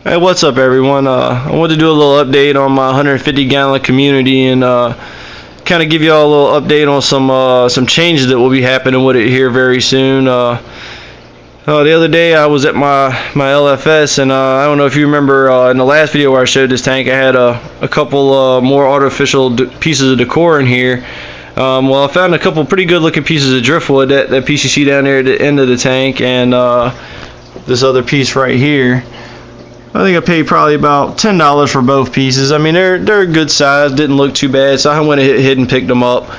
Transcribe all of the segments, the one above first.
Hey, what's up, everyone? I wanted to do a little update on my 150-gallon community and kind of give you all a little update on some changes that will be happening with it here very soon. The other day I was at my LFS, and I don't know if you remember in the last video where I showed this tank, I had a couple more artificial pieces of decor in here. Well, I found a couple pretty good looking pieces of driftwood, that PCC down there at the end of the tank, and this other piece right here. I think I paid probably about $10 for both pieces. I mean, they're a good size, didn't look too bad, so I went ahead and picked them up.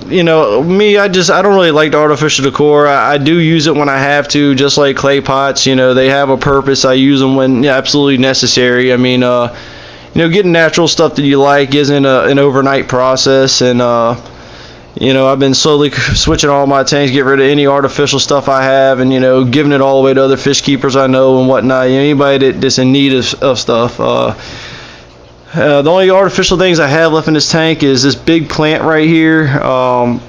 You know, me, I don't really like the artificial decor. I do use it when I have to, just like clay pots. You know, they have a purpose. I use them when absolutely necessary. I mean, you know, getting natural stuff that you like isn't an overnight process, and you know, I've been slowly switching all my tanks, get rid of any artificial stuff I have, and, you know, giving it all away to other fish keepers I know and whatnot. You know, anybody that's in need of stuff. The only artificial things I have left in this tank is this big plant right here.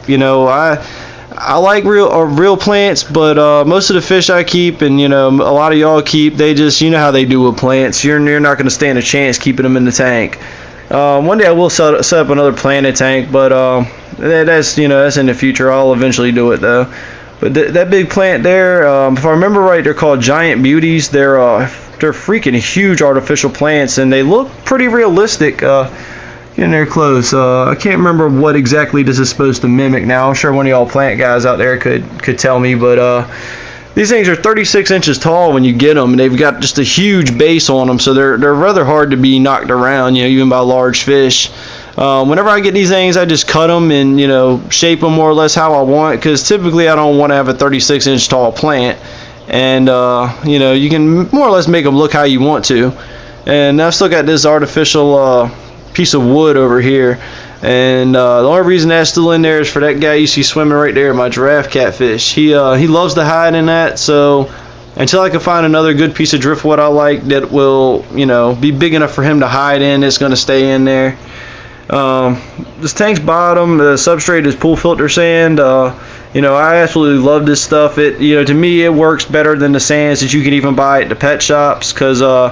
You know, I like real plants, but most of the fish I keep, and, you know, a lot of y'all keep, they just, you know how they do with plants. You're not going to stand a chance keeping them in the tank. One day I will set up another planted tank, but that's, you know, that's in the future. I'll eventually do it though. But that big plant there, if I remember right, they're called Giant Beauties. They're freaking huge artificial plants, and they look pretty realistic. Getting there close. I can't remember what exactly this is supposed to mimic now. I'm sure one of y'all plant guys out there could tell me, but these things are 36 inches tall when you get them, and they've got just a huge base on them, so they're rather hard to be knocked around, you know, even by large fish. Whenever I get these things, I just cut them and, you know, shape them more or less how I want, because typically I don't want to have a 36-inch tall plant, and you know, you can more or less make them look how you want to. And I've still got this artificial piece of wood over here, and the only reason that's still in there is for that guy you see swimming right there, my giraffe catfish. He loves to hide in that, so until I can find another good piece of driftwood I like that will, you know, be big enough for him to hide in, it's going to stay in there. This tank's bottom, the substrate is pool filter sand. You know, I absolutely love this stuff. You know, to me, it works better than the sands that you can even buy at the pet shops, because I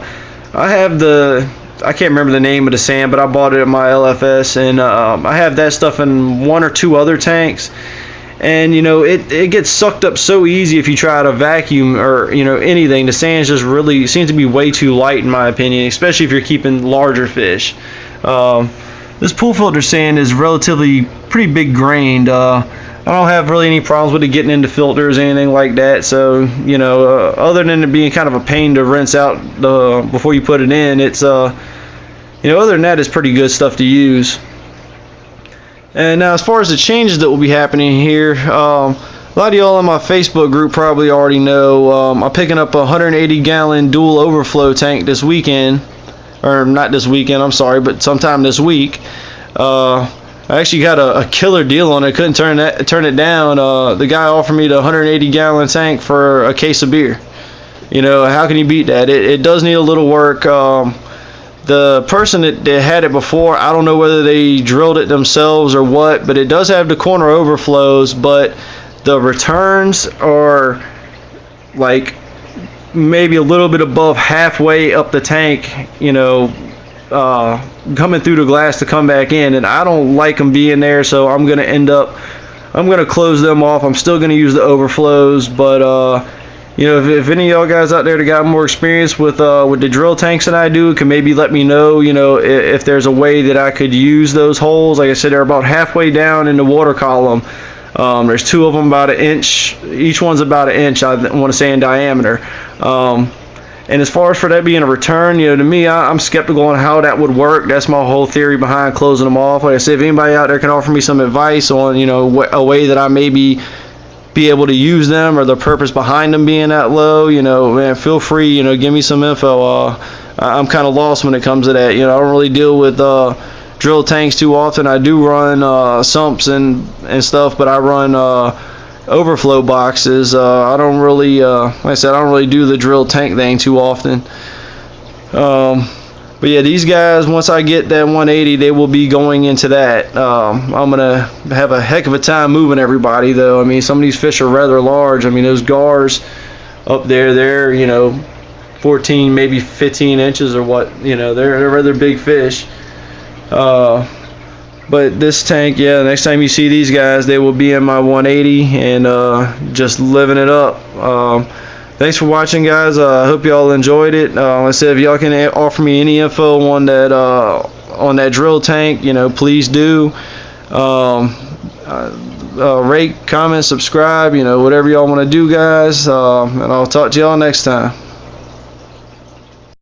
can't remember the name of the sand, but I bought it at my LFS, and I have that stuff in one or two other tanks, and, you know, it gets sucked up so easy if you try to vacuum or, you know, anything. The sand just really seems to be way too light, in my opinion, especially if you're keeping larger fish. This pool filter sand is relatively pretty big grained. I don't have really any problems with it getting into filters or anything like that. So, you know, other than it being kind of a pain to rinse out before you put it in, it's you know, other than that, it's pretty good stuff to use. And now, as far as the changes that will be happening here, a lot of y'all in my Facebook group probably already know I'm picking up a 180-gallon dual overflow tank this weekend. Or not this weekend, I'm sorry, but sometime this week. I actually got a killer deal on it. I couldn't turn it down. The guy offered me the 180-gallon tank for a case of beer. You know, how can you beat that? It does need a little work. The person that had it before, I don't know whether they drilled it themselves or what, but it does have the corner overflows, but the returns are like maybe a little bit above halfway up the tank, you know, coming through the glass to come back in, and I don't like them being there, so I'm going to close them off. I'm still going to use the overflows, but you know, if any of y'all guys out there that got more experience with the drill tanks than I do, can maybe let me know, you know, if there's a way that I could use those holes. Like I said, they're about halfway down in the water column. There's two of them about an inch. Each one's about an inch, I want to say, in diameter. And as far as for that being a return, you know, to me, I'm skeptical on how that would work. That's my whole theory behind closing them off. Like I said, if anybody out there can offer me some advice on, you know, a way that I maybe be able to use them, or the purpose behind them being that low, you know, man, feel free, you know, give me some info. I'm kind of lost when it comes to that. You know, I don't really deal with drill tanks too often. I do run sumps and stuff, but I run overflow boxes. I don't really, like I said, I don't really do the drill tank thing too often. But yeah, these guys, once I get that 180, they will be going into that. I'm going to have a heck of a time moving everybody, though. I mean, some of these fish are rather large. I mean, those gars up there, they're, you know, 14, maybe 15 inches or what. You know, they're rather big fish. But this tank, yeah, next time you see these guys, they will be in my 180 and just living it up. Thanks for watching, guys. I hope y'all enjoyed it. Like I said, if y'all can offer me any info on that drill tank, you know, please do. Rate, comment, subscribe, you know, whatever y'all want to do, guys. And I'll talk to y'all next time.